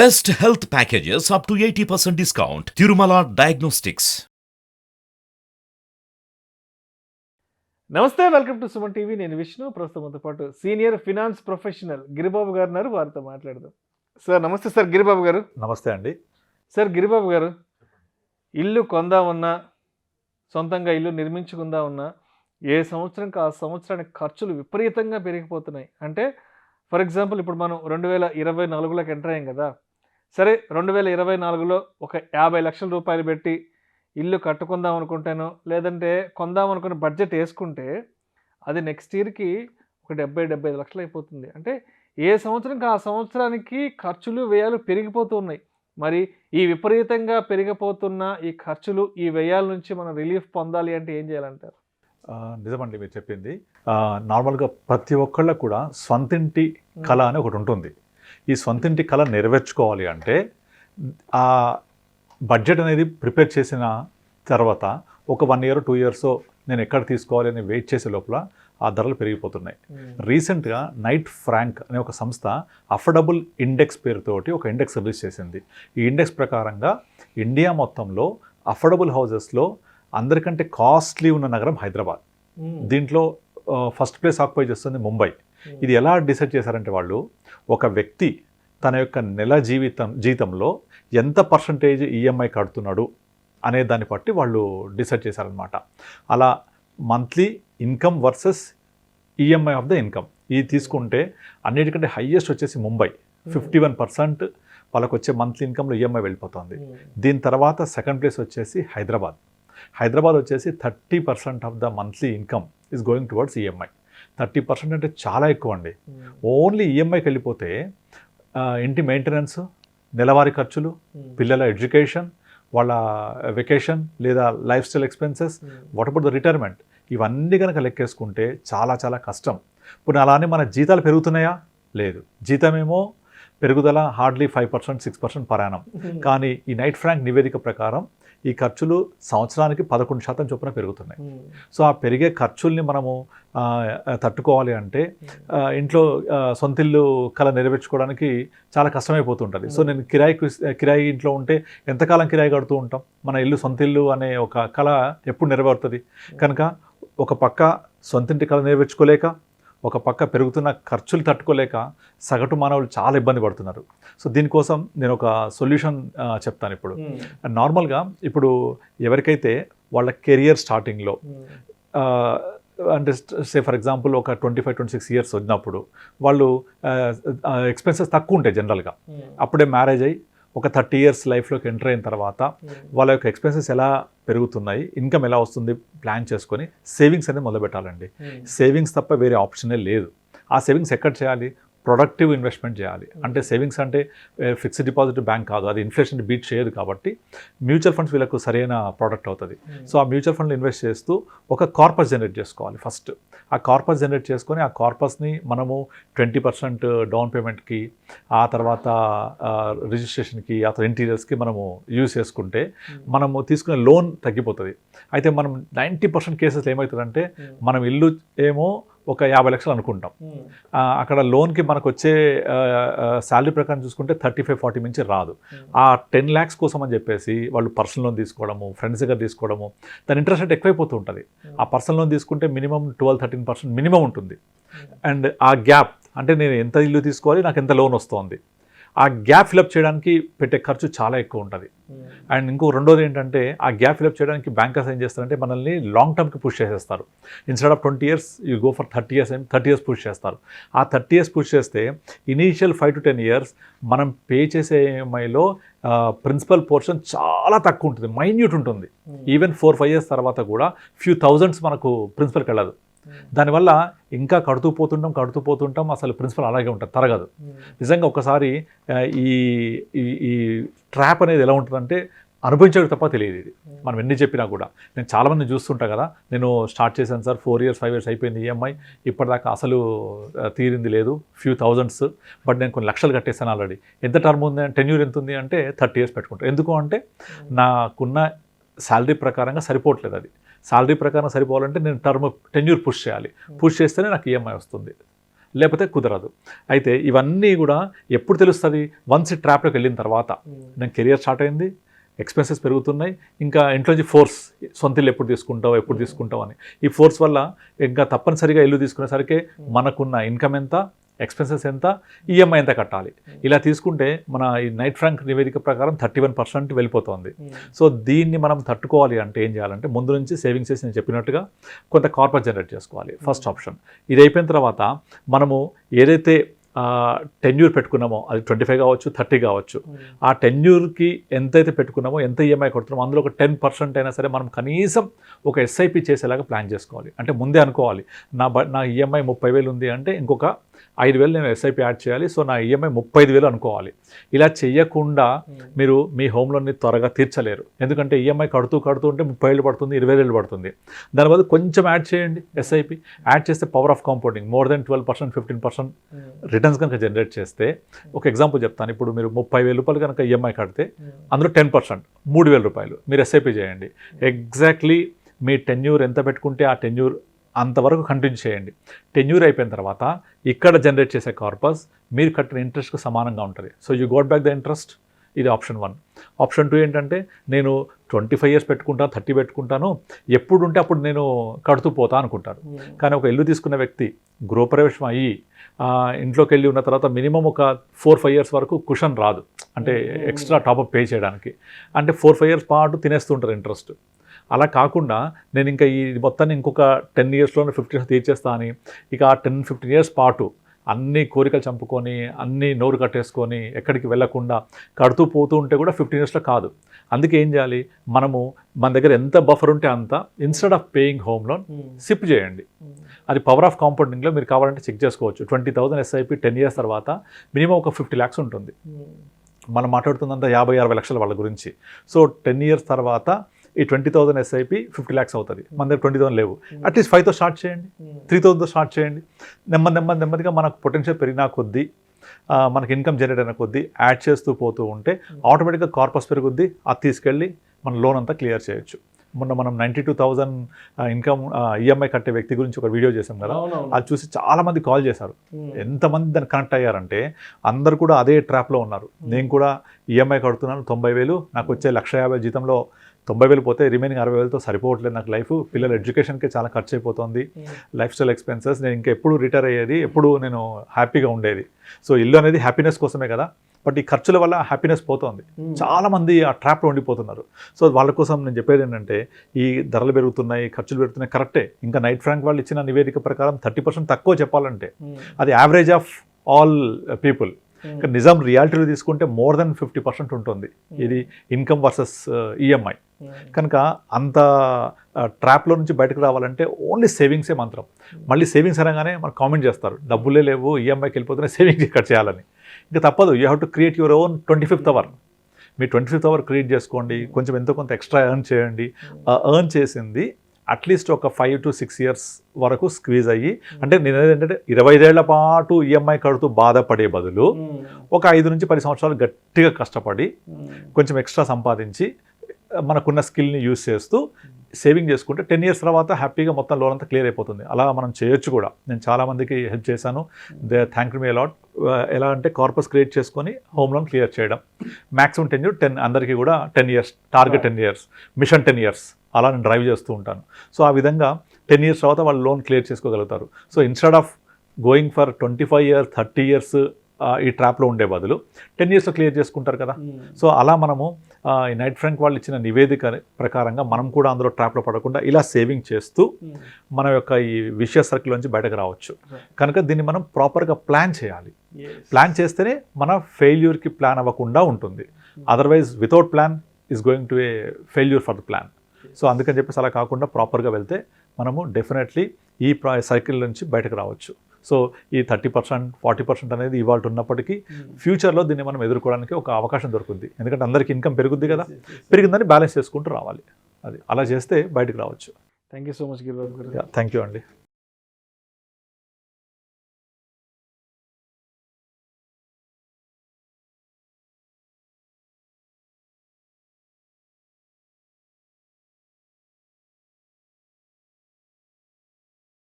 Best health packages up to 80% discount. Tirumala Diagnostics. నమస్తే, welcome to Suman TV. నేను విష్ణు. ప్రస్తుతంతో పాటు senior finance professional Giribabu గారు ఉన్నారు. వారితో మాట్లాడదాం. సార్ నమస్తే. సార్ గిరిబాబు గారు. నమస్తే అండి. సార్ గిరిబాబు గారు, ఇల్లు కొందామన్నా, సొంతంగా ఇల్లు నిర్మించుకుందామన్నా ఏ సంవత్సరంకి ఆ సంవత్సరానికి ఖర్చులు విపరీతంగా పెరిగిపోతున్నాయి. అంటే ఫర్ ఎగ్జాంపుల్ ఇప్పుడు మనం 2024లోకి ఎంటర్ అయ్యాం కదా. సరే, 2024లో ఒక 50 లక్షల రూపాయలు పెట్టి ఇల్లు కట్టుకుందాం అనుకుంటాను, లేదంటే కొందాం అనుకుని బడ్జెట్ వేసుకుంటే అది నెక్స్ట్ ఇయర్కి ఒక 70-75 లక్షలు అయిపోతుంది. అంటే ఏ సంవత్సరంకి ఆ సంవత్సరానికి ఖర్చులు వ్యయాలు పెరిగిపోతూ ఉన్నాయి. మరి ఈ విపరీతంగా పెరిగిపోతున్న ఈ ఖర్చులు, ఈ వ్యయాల నుంచి మనం రిలీఫ్ పొందాలి అంటే ఏం చేయాలంటారు? నిజమండి మీరు చెప్పింది. నార్మల్గా ప్రతి ఒక్కళ్ళకు కూడా స్వంతింటి కళ అని ఒకటి ఉంటుంది. ఈ స్వంతింటి కళ నెరవేర్చుకోవాలి అంటే ఆ బడ్జెట్ అనేది ప్రిపేర్ చేసిన తర్వాత ఒక 1 year 2 years నేను ఎక్కడ తీసుకోవాలి అని వెయిట్ చేసే లోపల ఆ ధరలు పెరిగిపోతున్నాయి. రీసెంట్గా నైట్ ఫ్రాంక్ అనే ఒక సంస్థ అఫోర్డబుల్ ఇండెక్స్ పేరుతోటి ఒక ఇండెక్స్ రిలీజ్ చేసింది. ఈ ఇండెక్స్ ప్రకారంగా ఇండియా మొత్తంలో అఫోర్డబుల్ హౌసెస్లో అందరికంటే కాస్ట్లీ ఉన్న నగరం హైదరాబాద్. దీంట్లో ఫస్ట్ ప్లేస్ ఆక్యుపై చేస్తుంది ముంబై. ఇది ఎలా డిసైడ్ చేశారంటే వాళ్ళు ఒక వ్యక్తి తన యొక్క నెల జీతంలో ఎంత పర్సంటేజ్ ఈఎంఐ కడుతున్నాడు అనే దాన్ని బట్టి వాళ్ళు డిసైడ్ చేశారనమాట. అలా monthly income versus EMI of the income ఇది తీసుకుంటే అన్నిటికంటే హైయెస్ట్ వచ్చేసి ముంబై. 51% వాళ్ళకు వచ్చే మంత్లీ ఇన్కంలో ఈఎంఐ వెళ్ళిపోతుంది. దీని తర్వాత సెకండ్ ప్లేస్ వచ్చేసి హైదరాబాద్ వచ్చేసి 30% of the monthly income is going towards EMI. 30% అంటే చాలా ఎక్కువ అండి. ఓన్లీ ఈఎంఐకి వెళ్ళిపోతే ఇంటి మెయింటెనెన్స్, నెలవారీ ఖర్చులు, పిల్లల ఎడ్యుకేషన్, వాళ్ళ వెకేషన్ లేదా life style expenses, what about the retirement, ఇవన్నీ కనుక లెక్కేసుకుంటే చాలా చాలా కష్టం. ఇప్పుడు అలానే మన జీతాలు పెరుగుతున్నాయా? లేదు. జీతమేమో పెరుగుదల హార్డ్లీ 5% 6% పర్ యానం. కానీ ఈ నైట్ ఫ్రాంక్ నివేదిక ప్రకారం ఈ ఖర్చులు సంవత్సరానికి 11% చొప్పున పెరుగుతున్నాయి. సో ఆ పెరిగే ఖర్చుల్ని మనము తట్టుకోవాలి అంటే ఇంట్లో సొంతిల్లు కళ నెరవేర్చుకోవడానికి చాలా కష్టమైపోతుంటుంది. సో నేను కిరాయి ఇంట్లో ఉంటే ఎంతకాలం కిరాయి కడుతూ ఉంటాం? మన ఇల్లు సొంతిల్లు అనే ఒక కళ ఎప్పుడు నెరవేరుతుంది? కనుక ఒక పక్క సొంతింటి కళ నెరవేర్చుకోలేక, ఒక పక్క పెరుగుతున్న ఖర్చులు తట్టుకోలేక సగటు మానవులు చాలా ఇబ్బంది పడుతున్నారు. సో దీనికోసం నేను ఒక సొల్యూషన్ చెప్తాను. ఇప్పుడు నార్మల్గా ఇప్పుడు ఎవరికైతే వాళ్ళ కెరియర్ స్టార్టింగ్లో అంటే ఫర్ ఎగ్జాంపుల్ ఒక 25-26 years వచ్చినప్పుడు వాళ్ళు ఎక్స్పెన్సెస్ తక్కువ ఉంటాయి జనరల్గా. అప్పుడే మ్యారేజ్ అయ్యి ఒక 30 years లైఫ్లోకి ఎంటర్ అయిన తర్వాత వాళ్ళ యొక్క ఎక్స్పెన్సెస్ ఎలా పెరుగుతున్నాయి, ఇన్కమ్ ఎలా వస్తుంది ప్లాన్ చేసుకొని సేవింగ్స్ అనేది మొదలుపెట్టాలండి. సేవింగ్స్ తప్ప వేరే ఆప్షనే లేదు. ఆ సేవింగ్స్ ఎక్కడ చేయాలి? ప్రొడక్టివ్ ఇన్వెస్ట్మెంట్ చేయాలి. అంటే సేవింగ్స్ అంటే ఫిక్స్డ్ డిపాజిట్ బ్యాంక్ కాదు, అది ఇన్ఫ్లేషన్ బీట్ చేయదు. కాబట్టి మ్యూచువల్ ఫండ్స్ వీళ్ళకు సరైన ప్రోడక్ట్ అవుతుంది. సో ఆ మ్యూచువల్ ఫండ్లో ఇన్వెస్ట్ చేస్తూ ఒక కార్పస్ జనరేట్ చేసుకోవాలి. ఫస్ట్ ఆ కార్పస్ జనరేట్ చేసుకొని ఆ కార్పస్ని మనము 20% డౌన్ పేమెంట్కి, ఆ తర్వాత రిజిస్ట్రేషన్కి, ఆ తర్వాత ఇంటీరియర్స్కి మనము యూజ్ చేసుకుంటే మనము తీసుకునే లోన్ తగ్గిపోతుంది. అయితే మనం 90% కేసెస్లో ఏమవుతుందంటే మనం ఇల్లు ఏమో ఒక 50 లక్షలు అనుకుంటాం. అక్కడ లోన్కి మనకు వచ్చే శాలరీ ప్రకారం చూసుకుంటే 35-40 మించి రాదు. ఆ 10 lakhs కోసం అని చెప్పేసి వాళ్ళు పర్సనల్ లోన్ తీసుకోవడము, ఫ్రెండ్స్ దగ్గర తీసుకోవడము, దాని ఇంట్రెస్ట్ రేట్ ఎక్కువైపోతూ ఉంటుంది. ఆ పర్సనల్ లోన్ తీసుకుంటే మినిమం 12-13% మినిమం ఉంటుంది. అండ్ ఆ గ్యాప్ అంటే నేను ఎంత ఇల్లు తీసుకోవాలి, నాకు ఎంత లోన్ వస్తుంది, ఆ గ్యాప్ ఫిలప్ చేయడానికి పెట్టే ఖర్చు చాలా ఎక్కువ ఉంటుంది. అండ్ ఇంకో రెండోది ఏంటంటే ఆ గ్యాప్ ఫిలప్ చేయడానికి బ్యాంకర్స్ ఏం చేస్తారంటే మనల్ని లాంగ్ టర్మ్కి పుష్ చేసేస్తారు. Instead of 20 years you go for 30 years and 30 years push చేస్తారు. ఆ 30 years పుష్ చేస్తే ఇనీషియల్ 5 to 10 years మనం పే చేసే ఈఎంఐలో ప్రిన్సిపల్ పోర్షన్ చాలా తక్కువ ఉంటుంది, మైన్యూట్ ఉంటుంది. ఈవెన్ 4-5 years తర్వాత కూడా ఫ్యూ థౌజండ్స్ మనకు ప్రిన్సిపల్కి వెళ్ళదు. దానివల్ల ఇంకా కడుతూ పోతుంటాం, అసలు ప్రిన్సిపల్ అలాగే ఉంటుంది, తరగదు. నిజంగా ఒకసారి ఈ ట్రాప్ అనేది ఎలా ఉంటుందంటే అనుభవించడం తప్ప తెలియదు. ఇది మనం ఎన్ని చెప్పినా కూడా. నేను చాలామంది చూస్తుంటా కదా, నేను స్టార్ట్ చేశాను సార్ 4 years 5 years అయిపోయింది ఈఎంఐ, ఇప్పటిదాకా అసలు తీరింది లేదు, ఫ్యూ థౌజండ్స్, బట్ నేను కొన్ని లక్షలు కట్టేసాను ఆల్రెడీ. ఎంత టర్మ్ ఉంది, టెన్యూర్ ఎంత ఉంది అంటే 30 years పెట్టుకుంటాను. ఎందుకు అంటే నాకున్న శాలరీ ప్రకారంగా సరిపోవట్లేదు. అది శాలరీ ప్రకారం సరిపోవాలంటే నేను టెన్యూర్ పుష్ చేయాలి. పుష్ చేస్తేనే నాకు ఈఎంఐ వస్తుంది. లేకపోతే కుదరదు. అయితే ఇవన్నీ కూడా ఎప్పుడు తెలుస్తుంది? వన్స్ ఈ ట్రాప్లోకి వెళ్ళిన తర్వాత, నేను కెరియర్ స్టార్ట్ అయింది, ఎక్స్పెన్సెస్ పెరుగుతున్నాయి, ఇంకా ఇంట్లోంచి ఫోర్స్, సొంత ఇల్లు ఎప్పుడు తీసుకుంటావు అని. ఈ ఫోర్స్ వల్ల ఇంకా తప్పనిసరిగా ఇల్లు తీసుకునేసరికి మనకున్న ఇన్కమ్ ఎంత, ఎక్స్పెన్సెస్ ఎంత, ఈఎంఐ ఎంత కట్టాలి. ఇలా తీసుకుంటే మన ఈ నైట్ ఫ్రాంక్ నివేదిక ప్రకారం 31% వెళ్ళిపోతుంది. సో దీన్ని మనం తట్టుకోవాలి అంటే ఏం చేయాలంటే ముందు నుంచి సేవింగ్స్ చేసి నేను చెప్పినట్టుగా కొంత కార్పస్ జనరేట్ చేసుకోవాలి. First option. ఇది అయిపోయిన తర్వాత మనము ఏదైతే టెన్యూర్ పెట్టుకున్నామో అది 25 కావచ్చు, 30 కావచ్చు, ఆ టెన్యూర్కి ఎంతైతే పెట్టుకున్నామో, ఎంత ఈఎంఐ కొడుతున్నామో అందులో ఒక 10% అయినా సరే మనం కనీసం ఒక ఎస్ఐపి చేసేలాగా ప్లాన్ చేసుకోవాలి. అంటే ముందే అనుకోవాలి, నా ఈఎంఐ 30,000 ఉంది అంటే ఇంకొక 5,000 నేను ఎస్ఐపి యాడ్ చేయాలి. సో నా ఈఎంఐ 35,000 అనుకోవాలి. ఇలా చేయకుండా మీరు మీ హోమ్ లోన్ని త్వరగా తీర్చలేరు. ఎందుకంటే ఈఎంఐ కడుతూ ఉంటే 30,000 పడుతుంది, 20,000 పడుతుంది. దాని బదులు కొంచెం యాడ్ చేయండి. ఎస్ఐపి యాడ్ చేస్తే power of compounding more than 12%, 15% returns కనుక జనరేట్ చేస్తే, ఒక ఎగ్జాంపుల్ చెప్తాను. ఇప్పుడు మీరు 30,000 రూపాయలు కనుక ఈఎంఐ కడితే అందులో 10% 3,000 రూపాయలు మీరు ఎస్ఐపి చేయండి. ఎగ్జాక్ట్లీ మీ టెన్యూర్ ఎంత పెట్టుకుంటే ఆ టెన్యూర్ అంతవరకు కంటిన్యూ చేయండి. టెన్యూర్ అయిపోయిన తర్వాత ఇక్కడ జనరేట్ చేసే కార్పస్ మీరు కట్టిన ఇంట్రెస్ట్కి సమానంగా ఉంటుంది. So you got back the interest. ఇది ఆప్షన్ 1. ఆప్షన్ 2 ఏంటంటే నేను 25 years పెట్టుకుంటాను, 30 పెట్టుకుంటాను, ఎప్పుడు ఉంటే అప్పుడు నేను కడుతూ పోతా అనుకుంటారు. కానీ ఒక ఇల్లు తీసుకున్న వ్యక్తి గృహప్రవేశం అయ్యి ఇంట్లోకి వెళ్ళి ఉన్న తర్వాత మినిమం ఒక 4-5 years వరకు కుషన్ రాదు, అంటే ఎక్స్ట్రా టాపప్ పే చేయడానికి. అంటే 4-5 years పాటు తినేస్తుంటారు ఇంట్రెస్ట్. అలా కాకుండా నేను ఇంకా ఈ మొత్తాన్ని ఇంకొక 10 yearsలోనే 50 years తీర్చేస్తా అని ఇక ఆ 10-15 years పాటు అన్ని కోరికలు చంపుకొని, అన్ని నోరు కట్టేసుకొని, ఎక్కడికి వెళ్లకుండా కడుతూ పోతూ ఉంటే కూడా 15 yearsలో కాదు. అందుకే ఏం చేయాలి, మన దగ్గర ఎంత బఫర్ ఉంటే అంత instead of paying home loan SIP చేయండి. అది పవర్ ఆఫ్ కాంపౌండింగ్లో మీరు కావాలంటే చెక్ చేసుకోవచ్చు. 20,000 ఎస్ఐపి 10 years తర్వాత మినిమం ఒక 50 lakhs ఉంటుంది. మనం మాట్లాడుతుందంతా 50-60 లక్షల వాళ్ళ గురించి. సో 10 years తర్వాత ఈ 20,000 ఎస్ఐపి 50 lakhs అవుతుంది. మన దగ్గర 20,000 లేవు. అట్లీస్ట్ 5తో స్టార్ట్ చేయండి, 3,000తో స్టార్ట్ చేయండి. నెమ్మదిగా మనకు పొటెన్షియల్ పెరిగినా కొద్దీ, మనకి ఇన్కమ్ జనరేట్ అయిన కొద్దీ యాడ్ చేస్తూ పోతూ ఉంటే ఆటోమేటిక్గా కార్పస్ పెరుగుద్ది. అది తీసుకెళ్ళి మన లోన్ అంతా క్లియర్ చేయొచ్చు. మొన్న మనం 92,000 ఇన్కమ్ ఈఎంఐ కట్టే వ్యక్తి గురించి ఒక వీడియో చేసాం కదా, అది చూసి చాలామంది కాల్ చేశారు. ఎంతమంది దాన్ని కనెక్ట్ అయ్యారంటే అందరు కూడా అదే ట్రాప్లో ఉన్నారు. నేను కూడా ఈఎంఐ కడుతున్నాను 90,000, నాకు వచ్చే 1,50,000 జీతంలో 90,000 పోతే రిమైనింగ్ 60,000తో సరిపోవట్లేదు నాకు లైఫ్, పిల్లల ఎడ్యుకేషన్కే చాలా ఖర్చు అయిపోతుంది, లైఫ్ స్టైల్ ఎక్స్పెన్సెస్, నేను ఇంకా ఎప్పుడు రిటైర్ అయ్యేది, ఎప్పుడు నేను హ్యాపీగా ఉండేది. సో ఇల్లు అనేది హ్యాపీనెస్ కోసమే కదా, బట్ ఈ ఖర్చుల వల్ల హ్యాపీనెస్ పోతుంది. చాలామంది ఆ ట్రాప్లో ఉండిపోతున్నారు. సో వాళ్ళ కోసం నేను చెప్పేది ఏంటంటే, ఈ ధరలు పెరుగుతున్నాయి, ఖర్చులు పెరుగుతున్నాయి, కరెక్టే. ఇంకా నైట్ ఫ్రాంక్ వాళ్ళు ఇచ్చిన నివేదిక ప్రకారం 30% తక్కువ చెప్పాలంటే, అది యావరేజ్ ఆఫ్ ఆల్ పీపుల్. నిజం రియాలిటీలో తీసుకుంటే మోర్ దెన్ 50% ఉంటుంది ఇది ఇన్కమ్ వర్సెస్ ఈఎంఐ. కనుక అంత ట్రాప్లో నుంచి బయటకు రావాలంటే ఓన్లీ సేవింగ్సే మంత్రం. మళ్ళీ సేవింగ్స్ అనగానే మనకు కామెంట్ చేస్తారు, డబ్బులే లేవు, ఈఎంఐకి వెళ్ళిపోతున్నాయి, సేవింగ్స్ ఇక్కడ చేయాలని. ఇంకా తప్పదు, you have to create your own 25th hour. Me 25th hour create చేసుకోండి, కొంచెం ఎంతో కొంత ఎక్స్ట్రా ఎర్న్ చేయండి. ఎర్న్ చేసింది అట్లీస్ట్ ఒక 5 to 6 years వరకు స్క్వీజ్ అయ్యి, అంటే నేను ఏంటంటే 25 ఏళ్ల పాటు ఈఎంఐ కడుతూ బాధపడే బదులు ఒక 5 నుంచి 10 సంవత్సరాలు గట్టిగా కష్టపడి కొంచెం ఎక్స్ట్రా సంపాదించి మనకున్న స్కిల్ని యూజ్ చేస్తూ సేవింగ్ చేసుకుంటే 10 years తర్వాత హ్యాపీగా మొత్తం లోన్ అంతా క్లియర్ అయిపోతుంది. అలా మనం చేయొచ్చు కూడా. నేను చాలామందికి హెల్ప్ చేశాను, దే థ్యాంక్ మీ అలాట్. ఎలా అంటే కార్పస్ క్రియేట్ చేసుకొని హోమ్ లోన్ క్లియర్ చేయడం. మ్యాక్సిమం టెన్యూర్ 10, అందరికీ కూడా 10 years, target 10 years, mission 10 years అలా నేను డ్రైవ్ చేస్తూ ఉంటాను. సో ఆ విధంగా 10 years తర్వాత వాళ్ళు లోన్ క్లియర్ చేసుకోగలుగుతారు. So instead of going for 25 years, 30 years ఈ ట్రాప్లో ఉండే బదులు 10 yearsలో క్లియర్ చేసుకుంటారు కదా. సో అలా మనము ఈ నైట్ ఫ్రాంక్ వాళ్ళు ఇచ్చిన నివేదిక ప్రకారంగా మనం కూడా అందులో ట్రాప్లో పడకుండా ఇలా సేవింగ్ చేస్తూ మన యొక్క ఈ విషయ సర్కిల్ నుంచి బయటకు రావచ్చు. కనుక దీన్ని మనం ప్రాపర్గా ప్లాన్ చేయాలి. ప్లాన్ చేస్తేనే మన ఫెయిల్యూర్కి ప్లాన్ అవ్వకుండా ఉంటుంది. Otherwise without plan is going to A failure for the plan. So అందుకని చెప్పేసి అలా కాకుండా ప్రాపర్గా వెళ్తే మనము డెఫినెట్లీ ఈ సైకిల్ నుంచి బయటకు రావచ్చు. సో ఈ 30%, 40% అనేది ఇవాళ ఉన్నప్పటికీ ఫ్యూచర్లో దీన్ని మనం ఎదుర్కోవడానికి ఒక అవకాశం దొరుకుతుంది. ఎందుకంటే అందరికీ ఇన్కమ్ పెరుగుద్ది కదా, పెరిగిందని బ్యాలెన్స్ చేసుకుంటూ రావాలి. అది అలా చేస్తే బయటకు రావచ్చు. Thank you so much Giribabu గారు. థ్యాంక్ యూ అండి.